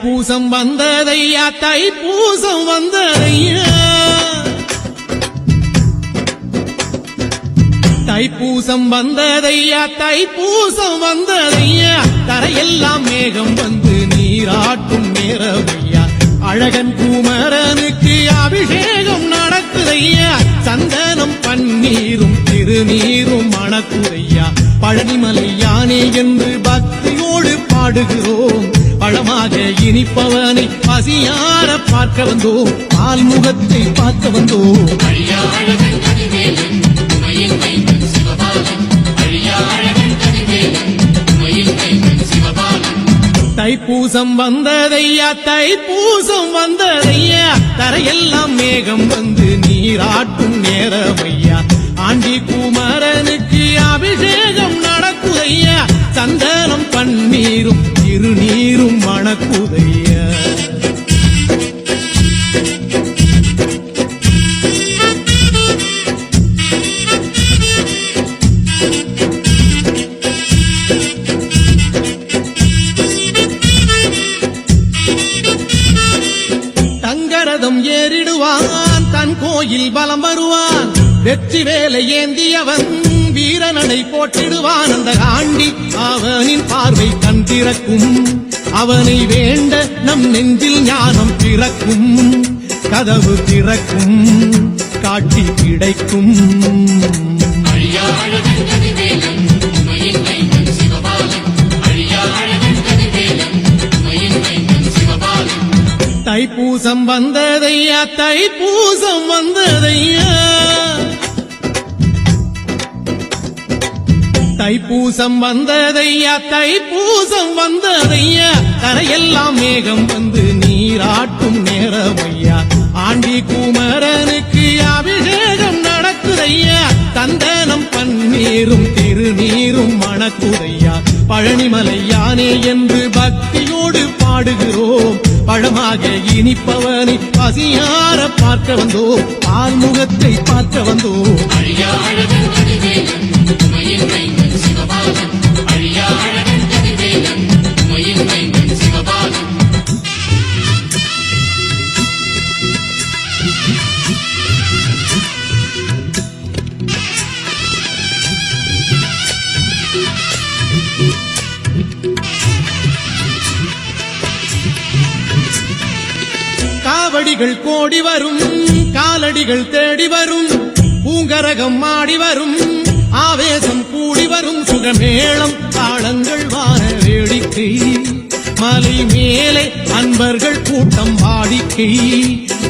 தைப்பூசம் வந்ததையா, தைப்பூசம் வந்ததையா, தைப்பூசம் வந்ததையா, தைப்பூசம் வந்ததையா, தரையெல்லாம் மேகம் வந்து நீராட்டும் நேரவையா, அழகன் குமரனுக்கு அபிஷேகம் நடக்குதையா, சந்தனம் பன்னீரும் திருநீரும் மணக்குதையா, பழனிமலை யானே என்று பக்தியோடு பாடுகிறோம், பழமாக இனிப்பவனை பசியார பார்க்க வந்தோம், பால்முகத்தை பார்க்க வந்தோம். தைப்பூசம் வந்ததையா, தைப்பூசம் வந்ததையா, தரையெல்லாம் மேகம் வந்து நீராட்டும் நேரமையா, ஆண்டி குமரனுக்கு அபிஷேகம் நடக்குதையா, சந்தனம் பன்னீரும் திருநீரும் மணக்குதையா. தங்கரதம் ஏறிடுவான், தன் கோயில் பலம் வருவான், வெற்றி வேலை ஏந்தியவன் வீரனடை போட்டிடுவான், அந்த ஆண்டி அவனின் பார்வை கண் திறக்கும், அவனை வேண்ட நம் நெஞ்சில் ஞானம் பிறக்கும், கதவு திறக்கும், காட்சி கிடைக்கும். தைப்பூசம் வந்ததையா, தைப்பூசம் வந்ததையா, தைப்பூசம் வந்ததையா, தைப்பூசம் வந்ததையா, தரையெல்லாம் மேகம் வந்து நீராட்டும் நேரமையா, ஆண்டி குமரனுக்கு அபிஷேகம் நடக்குதையா, சந்தனம் பன்னீரும் திருநீரும் மணக்குதையா, பழனிமலை யானே என்று பக்தியோடு பாடுகிறோம், பழமாக இனிப்பவனை பசியார பார்க்க வந்தோம், பால்முகத்தை பார்க்க வந்தோம். காவடிகள் கோடி வரும், காலடிகள் தேடி வரும், பூங்கரகம் ஆடி வரும், ஆவேசம் கூடி வரும், சுகமேளம் தாளங்கள் வார வேடிக்கை, மலை மேலே அன்பர்கள் கூட்டம் வாடிக்கை,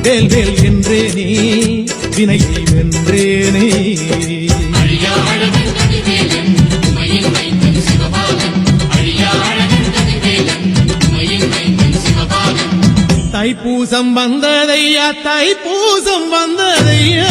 வேல் வேல் என்றேனே வினையை வென்றேனே. தைப்பூசம் வந்ததையா, தைப்பூசம் வந்ததையா,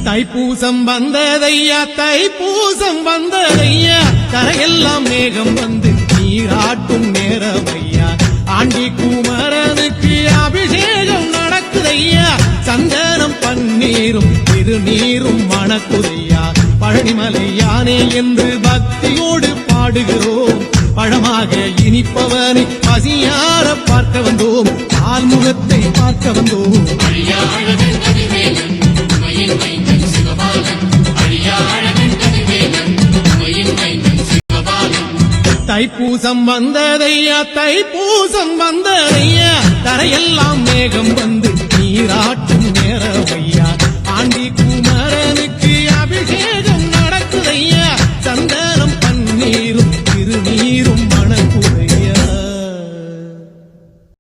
தைப்பூசம் வந்ததையா, தைப்பூசம் வந்ததையா, தரையெல்லாம் மேகம் வந்து நீராட்டும் நேரமையா, ஆண்டி குமரனுக்கு அபிஷேகம் நடக்குதையா, சந்தனம் பன்னீரும் திருநீரும் மணக்குதையா, பழனிமலை யானே என்று பக்தியோடு பாடுகிறோம், பழமாக இனிப்பவனை பசியார பார்க்க வந்தோம், ஆல்முகத்தை பார்க்க வந்தோம். தைப்பூசம் வந்ததையா, தைப்பூசம் வந்ததையா, தரையெல்லாம் மேகம் வந்து நீராட்டும் நேரமையா,